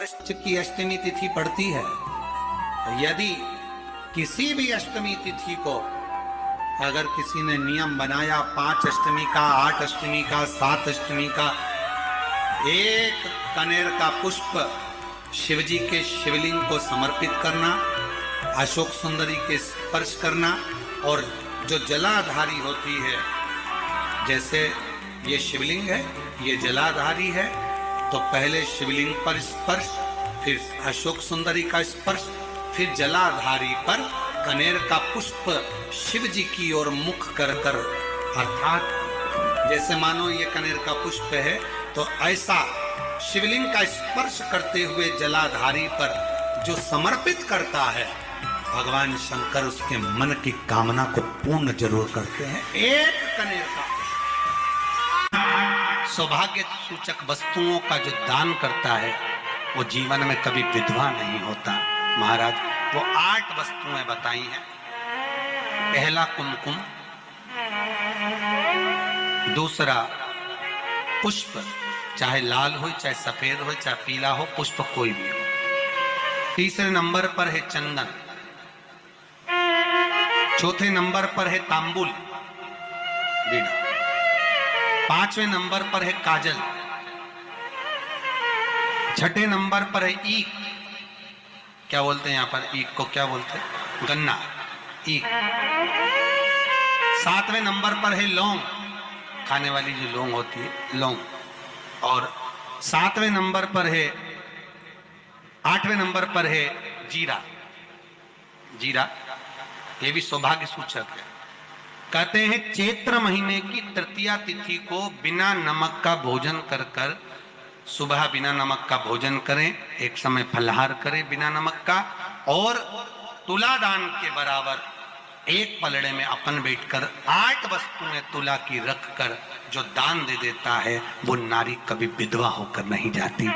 की अष्टमी तिथि पड़ती है, यदि किसी भी अष्टमी तिथि को अगर किसी ने नियम बनाया 5 अष्टमी का, 8 अष्टमी का, 7 अष्टमी का, एक कनेर का पुष्प शिवजी के शिवलिंग को समर्पित करना, अशोक सुंदरी के स्पर्श करना, और जो जलाधारी होती है, जैसे ये शिवलिंग है, ये जलाधारी है, तो पहले शिवलिंग पर स्पर्श, फिर अशोक सुंदरी का स्पर्श, फिर जलाधारी पर कनेर का पुष्प शिव जी की ओर मुख कर कर, अर्थात जैसे मानो ये कनेर का पुष्प है, तो ऐसा शिवलिंग का स्पर्श करते हुए जलाधारी पर जो समर्पित करता है, भगवान शंकर उसके मन की कामना को पूर्ण जरूर करते हैं। एक कनेर का सौभाग्य सूचक वस्तुओं का जो दान करता है, वो जीवन में कभी विधवा नहीं होता। महाराज वो 8 वस्तुएं बताई हैं। पहला कुमकुम, दूसरा पुष्प, चाहे लाल हो, चाहे सफेद हो, चाहे पीला हो, पुष्प कोई भी हो। तीसरे नंबर पर है चंदन, चौथे नंबर पर है तांबुल बीड़ा, 5वें नंबर पर है काजल, 6ठे नंबर पर है ईख, क्या बोलते हैं यहाँ पर ईख को, क्या बोलते हैं, गन्ना, ईख। 7वें नंबर पर है लौंग, खाने वाली जो लौंग होती है, लौंग। और 7वें नंबर पर है, 8वें नंबर पर है जीरा, जीरा ये भी सौभाग्य सूचक है। कहते हैं चैत्र महीने की तृतीया तिथि को बिना नमक का भोजन कर कर, सुबह बिना नमक का भोजन करें, एक समय फलाहार करें बिना नमक का, और तुला दान के बराबर एक पलड़े में अपन बैठकर 8 वस्तुएं तुला की रख कर जो दान दे देता है, वो नारी कभी विधवा होकर नहीं जाती,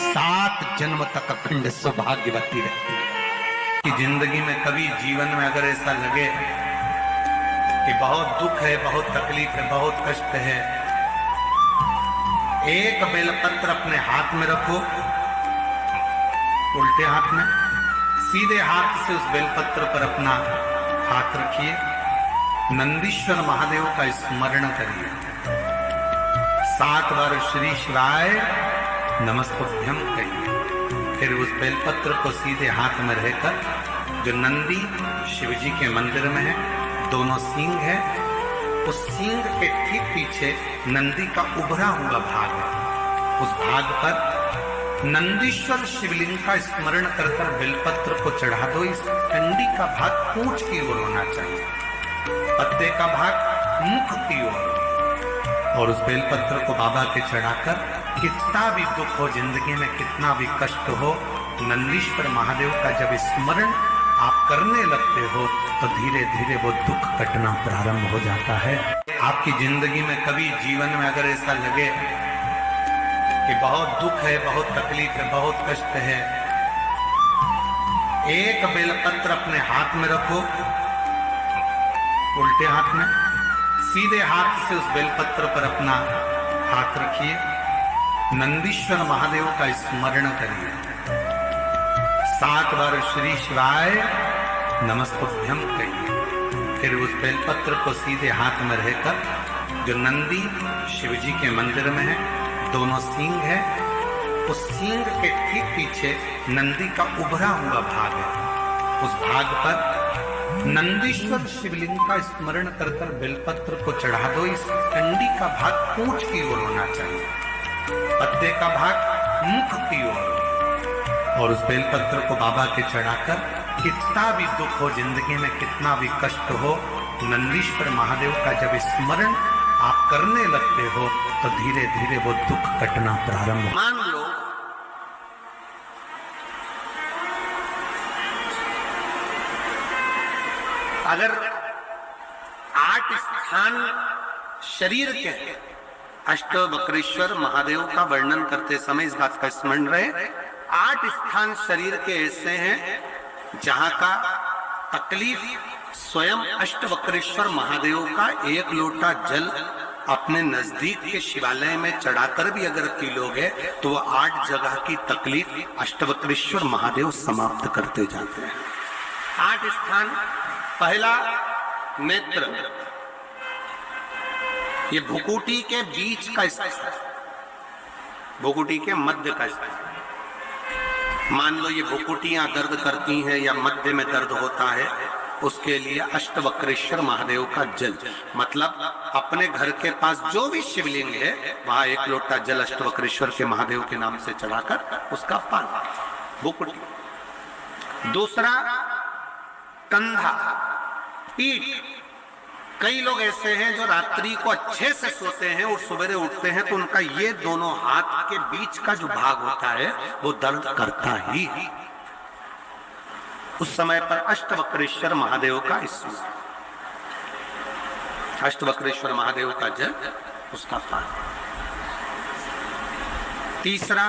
7 जन्म तक अखंड सौभाग्यवती रहती है। कि जिंदगी में कभी जीवन में अगर ऐसा लगे कि बहुत दुख है, बहुत तकलीफ है, बहुत कष्ट है, एक बेलपत्र अपने हाथ में रखो, उल्टे हाथ में, सीधे हाथ से उस बेलपत्र पर अपना हाथ रखिए, नंदीश्वर महादेव का स्मरण करिए, 7 बार श्री शिवाय नमस्तुभ्यम कहिए, फिर उस बेलपत्र को सीधे हाथ में रहकर, जो नंदी शिवजी के मंदिर में है, दोनों सींग है, उस सींग के ठीक पीछे नंदी का उभरा हुआ भाग है, उस भाग पर नंदीश्वर शिवलिंग का स्मरण कर कर बेलपत्र को चढ़ा दो। इस डंडी का भाग पूंछ की ओर होना चाहिए, पत्ते का भाग मुख की ओर, और उस बेलपत्र को बाबा के चढ़ाकर कितना भी दुख हो जिंदगी में, कितना भी कष्ट हो, नंदीश्वर महादेव का जब स्मरण आप करने लगते हो, तो धीरे धीरे वो दुख कटना प्रारंभ हो जाता है। आपकी जिंदगी में कभी जीवन में अगर ऐसा लगे कि बहुत दुख है, बहुत तकलीफ है, बहुत कष्ट है, एक बेलपत्र अपने हाथ में रखो, उल्टे हाथ में, सीधे हाथ से उस बेलपत्र पर अपना हाथ रखिए, नंदीश्वर महादेव का स्मरण करिए, 7 बार श्री शिवाय नमस्तुभ्यम कहिए, फिर उस बेलपत्र को सीधे हाथ में रहकर, जो नंदी शिवजी के मंदिर में है, दोनों सींग है, उस सींग के ठीक पीछे नंदी का उभरा हुआ भाग है, उस भाग पर नंदीश्वर शिवलिंग का स्मरण कर कर बेलपत्र को चढ़ा दो। इस डंडी का भाग पूंछ की ओर होना चाहिए, पत्ते का भाग मुख की ओर, और उस बेलपत्र को बाबा के चढ़ाकर, कितना भी दुख हो जिंदगी में, कितना भी कष्ट हो, नंदीश्वर महादेव का जब स्मरण आप करने लगते हो, तो धीरे धीरे वो दुख कटना प्रारंभ हो। मान लो अगर 8 स्थान शरीर के हैं, अष्टवक्रेश्वर महादेव का वर्णन करते समय इस बात का स्मरण रहे, 8 स्थान शरीर के ऐसे हैं जहां का तकलीफ स्वयं अष्टवक्रेश्वर महादेव का 1 लोटा जल अपने नजदीक के शिवालय में चढ़ाकर भी अगर पीलोगे तो वो 8 जगह की तकलीफ अष्टवक्रेश्वर महादेव समाप्त करते जाते हैं। 8 स्थान। पहला नेत्र, ये भुकुटी के बीच का स्थान, भुकुटी के मध्य का स्थान। मान लो ये भुकुटियां दर्द करती हैं या मध्य में दर्द होता है, उसके लिए अष्टवक्रेश्वर महादेव का जल, मतलब अपने घर के पास जो भी शिवलिंग है वहां 1 लोटा जल अष्टवक्रेश्वर के महादेव के नाम से चढ़ाकर उसका पान, भुकुटी। दूसरा कंधा, पीठ। कई लोग ऐसे हैं जो रात्रि को अच्छे से सोते हैं और सवेरे उठते हैं तो उनका ये दोनों हाथ के बीच का जो भाग होता है वो दर्द करता ही। उस समय पर अष्टवक्रेश्वर महादेव का स्मरण, अष्टवक्रेश्वर महादेव का जल, उसका पान। तीसरा,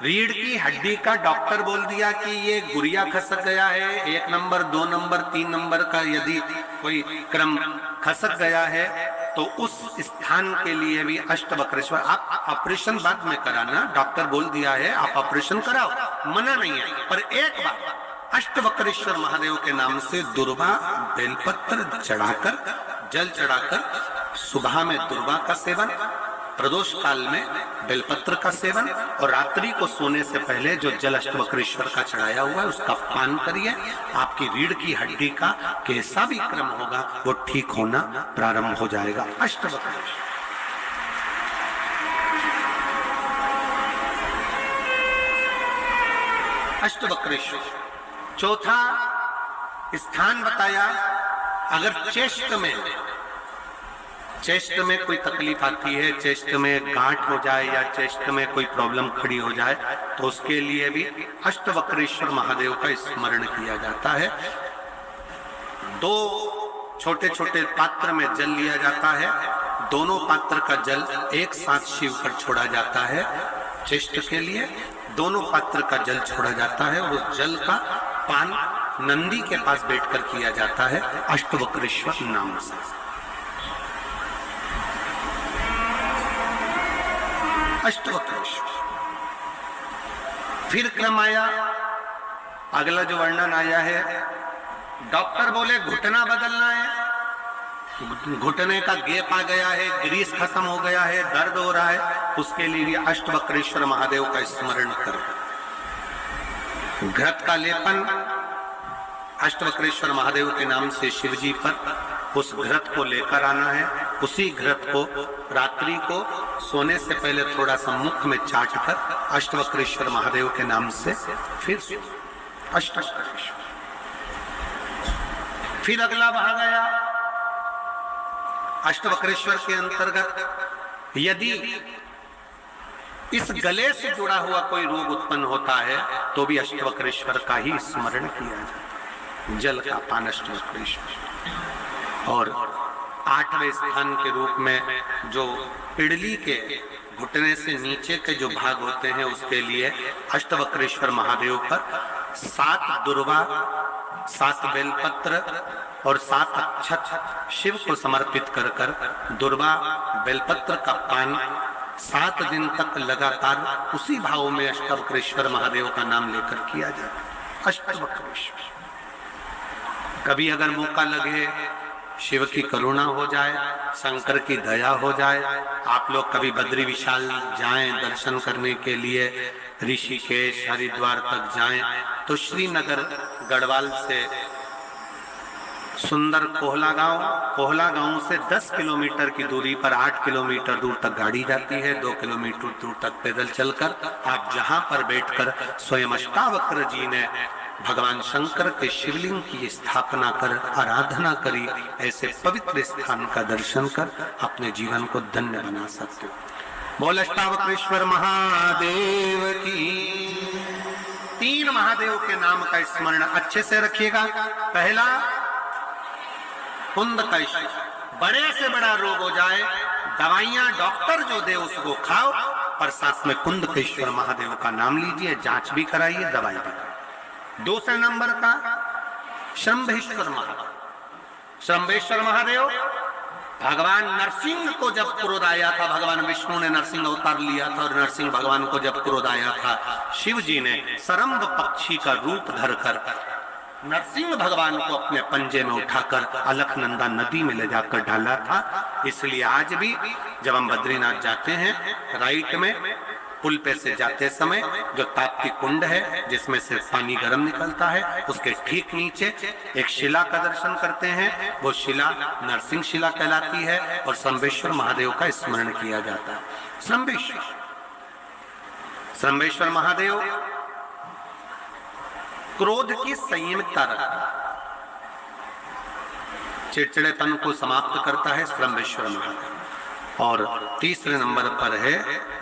रीढ़ की हड्डी का डॉक्टर बोल दिया कि ये गुरिया खसक गया है, 1 नंबर 2 नंबर 3 नंबर का यदि कोई क्रम खसक गया है तो उस स्थान के लिए भी अष्टवक्रेश्वर। आप ऑपरेशन बाद में कराना, डॉक्टर बोल दिया है आप ऑपरेशन कराओ, मना नहीं है, पर एक बार अष्टवक्रेश्वर महादेव के नाम से दुर्वा बेलपत्र चढ़ाकर, जल चढ़ाकर, सुबह में दुर्वा का सेवन, प्रदोष काल में बेलपत्र का सेवन और रात्रि को सोने से पहले जो जल अष्टवक्रेश्वर का चढ़ाया हुआ है उसका पान करिए। आपकी रीढ़ की हड्डी का कैसा भी क्रम होगा वो ठीक होना प्रारंभ हो जाएगा। अष्टवक्रेश्वर, अष्टवक्रेश्वर। चौथा स्थान बताया, अगर चेस्ट में कोई तकलीफ आती है, चेस्ट में गांठ हो जाए या चेस्ट में कोई प्रॉब्लम खड़ी हो जाए तो उसके लिए भी अष्टवक्रेश्वर महादेव का स्मरण किया जाता है। 2 छोटे छोटे पात्र में जल लिया जाता है, दोनों पात्र का जल एक साथ शिव पर छोड़ा जाता है। चेस्ट के लिए दोनों पात्र का जल छोड़ा जाता है और उस जल का पान नंदी के पास बैठकर किया जाता है अष्टवक्रेश्वर नाम से। अष्टवक्रेश्वर। फिर क्रम आया, अगला जो वर्णन आया है, डॉक्टर बोले घुटना बदलना है, घुटने का गैप आ गया है, ग्रीस खत्म हो गया है, दर्द हो रहा है, उसके लिए अष्टवक्रेश्वर महादेव का स्मरण करें। घृत का लेपन अष्टवक्रेश्वर महादेव के नाम से शिवजी पर, उस घृत को लेकर आना है। उसी घृत को रात्रि को सोने से पहले थोड़ा सा मुख में चाटकर अष्टवक्रेश्वर महादेव के नाम से फिर अष्टवक्रेश्वर। फिर अगला भाग आया, अष्टवक्रेश्वर के अंतर्गत यदि इस गले से जुड़ा हुआ कोई रोग उत्पन्न होता है तो भी अष्टवक्रेश्वर का ही स्मरण किया जाता है। जल का पान अष्टवक्रेश्वर। और 8वें स्थान के रूप में जो पिड़ली के घुटने से नीचे के जो भाग होते हैं उसके लिए अष्टवक्रेश्वर महादेव पर 7 दुर्वा, 7 बेलपत्र और 7 अक्षत शिव को समर्पित कर कर दुर्वा बेलपत्र का पान 7 दिन तक लगातार उसी भाव में अष्टवक्रेश्वर महादेव का नाम लेकर किया जाए। अष्टवक्रेश्वर। कभी अगर मौका लगे, शिव की करुणा हो जाए, शंकर की दया हो जाए, आप लोग कभी बद्री विशाल जाएं दर्शन करने के लिए, ऋषिकेश हरिद्वार तक जाएं तो श्रीनगर गढ़वाल से सुंदर कोहला गांव से 10 किलोमीटर की दूरी पर 8 किलोमीटर दूर तक गाड़ी जाती है, 2 किलोमीटर दूर तक पैदल चलकर आप जहां पर बैठकर स्वयं अष्टावक्र जी ने भगवान शंकर के शिवलिंग की स्थापना कर आराधना करी, ऐसे पवित्र स्थान का दर्शन कर अपने जीवन को धन्य बना सकते हो। बोल अष्टावक्रेश्वर महादेव की। 3 महादेव के नाम का स्मरण अच्छे से रखिएगा। पहला कुंदकेश, बड़े से बड़ा रोग हो जाए, दवाइयां डॉक्टर जो दे उसको खाओ, पर साथ में कुंदकेश्वर महादेव का नाम लीजिए, जांच भी कराइए, दवाई भी कराइए। दूसरे नंबर का शंभेश्वर महादेव। शंभेश्वर महादेव भगवान नरसिंह को जब क्रोध आया था, भगवान विष्णु ने नरसिंह अवतार लिया था, और नरसिंह भगवान को जब क्रोध आया था, शिव जी ने सरम्ब पक्षी का रूप धरकर नरसिंह भगवान को अपने पंजे में उठाकर अलकनंदा नदी में ले जाकर डाला था। इसलिए आज भी जब हम बद्रीनाथ जाते हैं, राइट में पुल पे से जाते समय जो ताप्ती कुंड है जिसमें से पानी गर्म निकलता है, उसके ठीक नीचे एक शिला का दर्शन करते हैं। वो शिला नरसिंह शिला कहलाती है और संबेश्वर महादेव का स्मरण किया जाता है। संबेश्वर महादेव क्रोध की संयमितता रखता, चिड़चिड़ेपन को समाप्त करता है संबेश्वर महादेव। और तीसरे नंबर पर है,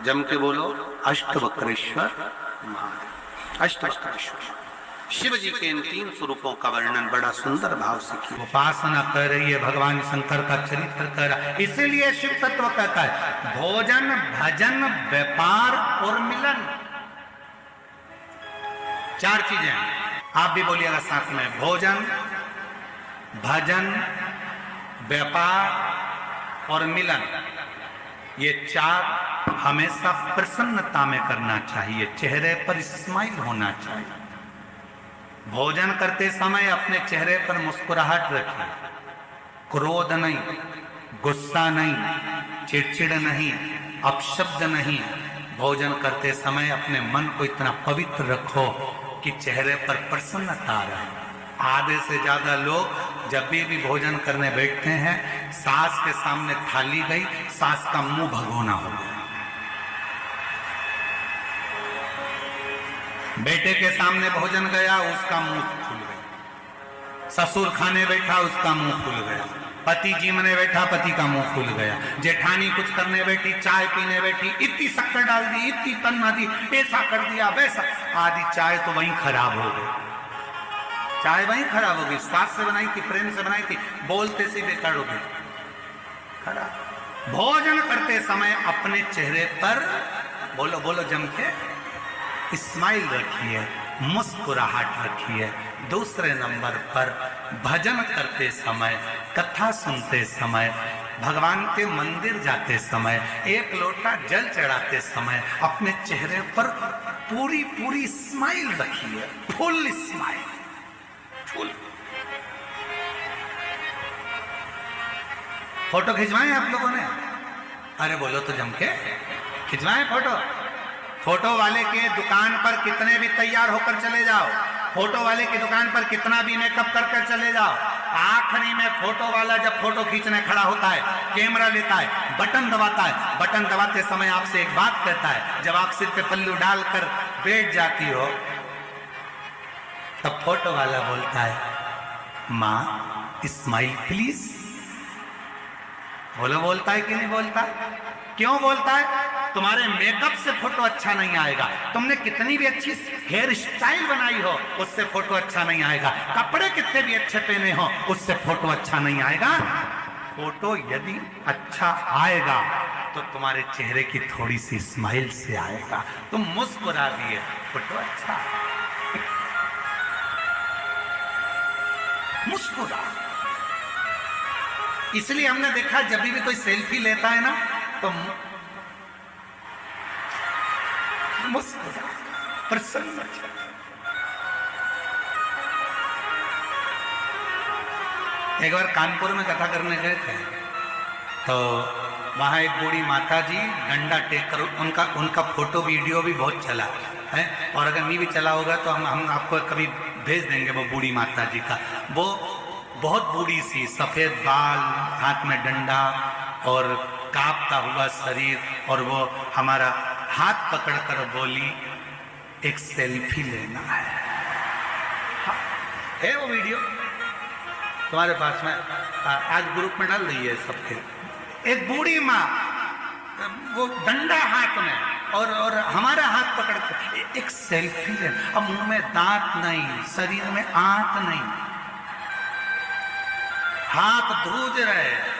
जम के बोलो, अष्टवक्रेश्वर महादेव। अष्टवक्रेश्वर शिव जी के इन 3 स्वरूपों का वर्णन बड़ा सुंदर भाव से किया। उपासना कर रही है, भगवान शंकर का चरित्र कर रहा है। इसीलिए शिव तत्व कहता है भोजन भजन व्यापार और मिलन, 4 चीजें हैं। आप भी बोलिएगा साथ में, भोजन भजन व्यापार और मिलन। ये 4 हमेशा प्रसन्नता में करना चाहिए, चेहरे पर स्माइल होना चाहिए। भोजन करते समय अपने चेहरे पर मुस्कुराहट रखिए, क्रोध नहीं, गुस्सा नहीं, चिड़चिड़ नहीं, अपशब्द नहीं। भोजन करते समय अपने मन को इतना पवित्र रखो कि चेहरे पर प्रसन्नता रहे। आधे से ज्यादा लोग जब भी भोजन करने बैठते हैं, सास के सामने थाली गई, सास का मुंह भगोना हो गया। बेटे के सामने भोजन गया, उसका मुंह खुल गया। ससुर खाने बैठा, उसका मुंह खुल गया। पति जी मने बैठा, पति का मुंह खुल गया। जेठानी कुछ करने बैठी, चाय पीने बैठी, इतनी शक्कर डाल दी, इतनी तन्ना दी, ऐसा कर दिया वैसा, आधी चाय तो वहीं खराब हो गई। चाय वहीं खराब हो गई, स्वाद से बनाई थी, प्रेम से बनाई थी, बोलते से बेकार हो गई, खराब। भोजन करते समय अपने चेहरे पर बोलो बोलो जम के स्माइल रखिए, मुस्कुराहट रखिए। दूसरे नंबर पर भजन करते समय, कथा सुनते समय, भगवान के मंदिर जाते समय, एक लोटा जल चढ़ाते समय अपने चेहरे पर पूरी पूरी स्माइल रखिए, फुल स्माइल, फुल। फोटो खिंचवाएं आप लोगों ने? अरे बोलो तो जम के खिंचवाएं फोटो। फोटो वाले के दुकान पर कितने भी तैयार होकर चले जाओ, फोटो वाले की दुकान पर कितना भी मेकअप कर चले जाओ, आखिरी में फोटो वाला जब फोटो खींचने खड़ा होता है, कैमरा लेता है, बटन दबाता है, बटन दबाते समय आपसे एक बात कहता है। जब आप सिर पे पल्लू डालकर बैठ जाती हो, तब फोटो वाला बोलता है, माँ स्माइल प्लीज। बोलो बोलता है कि नहीं बोलता? क्यों बोलता है? तुम्हारे मेकअप से फोटो अच्छा नहीं आएगा, तुमने कितनी भी अच्छी हेयर स्टाइल बनाई हो उससे फोटो अच्छा नहीं आएगा, कपड़े कितने भी अच्छे पहने हो उससे फोटो अच्छा नहीं आएगा। फोटो यदि अच्छा आएगा तो तुम्हारे चेहरे की थोड़ी सी स्माइल से आएगा। तुम मुस्कुरा दिए, फोटो अच्छा, मुस्कुरा। इसलिए हमने देखा जब भी कोई सेल्फी लेता है ना तो मुस्कुरा, प्रसन्न। एक बार कानपुर में कथा करने गए थे, तो वहां एक बूढ़ी माता जी डंडा टेक कर, उनका फोटो वीडियो भी बहुत चला है, और अगर नहीं भी चला होगा तो हम आपको कभी भेज देंगे वो बूढ़ी माता जी का। वो बहुत बूढ़ी सी, सफेद बाल, हाथ में डंडा और कांपता हुआ शरीर, और वो हमारा हाथ पकड़कर बोली, एक सेल्फी लेना है वो वीडियो तुम्हारे पास में, आज ग्रुप में डाल रही है सबके। एक बूढ़ी माँ, वो डंडा हाथ में और हमारा हाथ पकड़ के एक सेल्फी लेना। अब मुंह में दांत नहीं, शरीर में आंत नहीं, हाथ धूज रहे।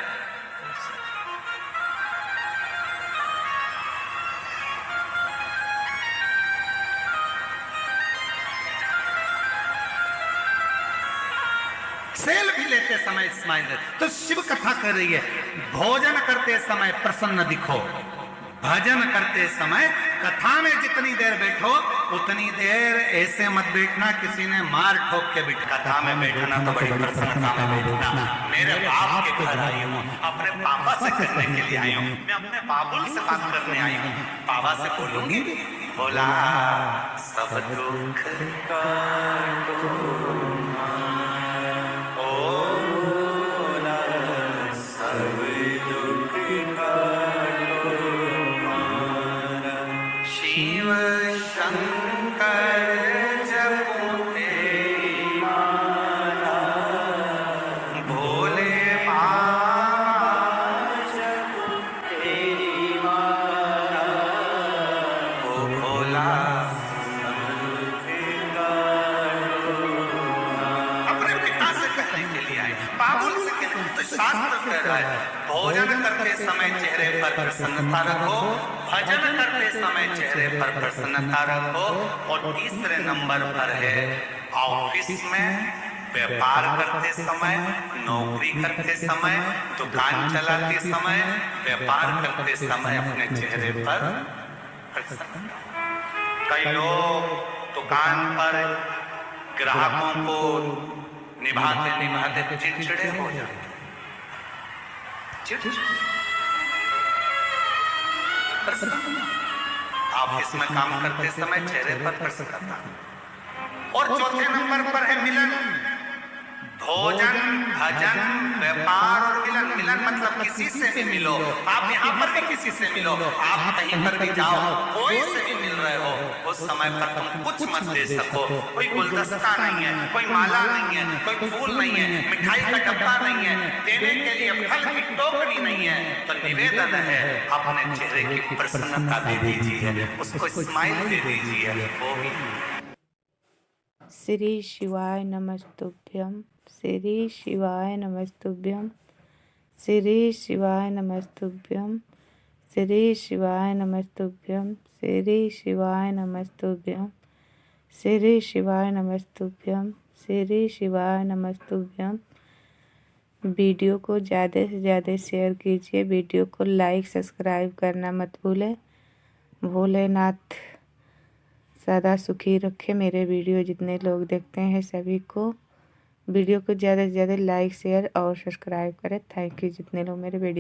सेल्फी लेते समय स्माइल। तो शिव कथा कर रही है, भोजन करते समय प्रसन्न दिखो, भजन करते समय कथा में जितनी देर बैठो उतनी देर ऐसे मत बैठना किसी ने मार ठोक के बैठ। कथा में बैठना तो बड़ी प्रसन्नता में बैठना। मेरे बाप के घर आई हूँ, अपने पापा से करने के लिए आई हूँ, मैं अपने बाबुल से बात करने आई हूँ, पापा से बोलूंगी, बोला सब दुख काटो शिव शंकर जपते माला, भोले बाबा जपते माला, ओ भोला अपने पिता से कहने के लिए आए, बाबुल से कहने। तो शास्त्र कह रहा है भोजन करते समय चेहरे पर प्रसन्नता रखो, भजन करते समय चेहरे पर प्रसन्नता रखो। और तीसरे नंबर पर है ऑफिस में, व्यापार करते समय, नौकरी करते समय, दुकान चलाते समय, व्यापार करते समय अपने चेहरे पर प्रसन्नता। कई लोग दुकान पर ग्राहकों को निभाते निभाते चिड़चिड़े हो जाते, ऑफिस में काम करते समय चेहरे पर प्रसन्नता। और चौथे नंबर पर है मिलन, भोजन, भजन, व्यापार और मिलन। मिलन मतलब किसी से भी मिलो, आप यहाँ पर भी किसी से मिलो, आप कहीं पर भी जाओ, कोई से भी मिल रहे हो, उस समय पर तुम कुछ मत दे सको। कोई गुलदस्ता नहीं है, कोई माला नहीं है, कोई फूल नहीं है, मिठाई का डब्बा नहीं है, देने के लिए फल की टोकरी नहीं है। तो निवेदन है अपने चेहरे की प्रसन्नता दे दीजिए, उसको स्माइल दे दीजिए। वो भी श्री शिवाय नमस्तुभ्यं, श्री शिवाय नमस्तुभ्यं, श्री शिवाय नमस्तुभ्यं, श्री शिवाय नमस्तुभ्यं, श्री शिवाय नमस्तुभ्यं, श्री शिवाय नमस्तुभ्यं, श्री शिवाय नमस्तुभ्यं। वीडियो को ज़्यादा से ज़्यादा शेयर कीजिए, वीडियो को लाइक सब्सक्राइब करना मत भूलें। भोलेनाथ सदा सुखी रखे मेरे वीडियो जितने लोग देखते हैं सभी को। वीडियो को ज़्यादा से ज़्यादा लाइक शेयर और सब्सक्राइब करें। थैंक यू जितने लोग मेरे वीडियो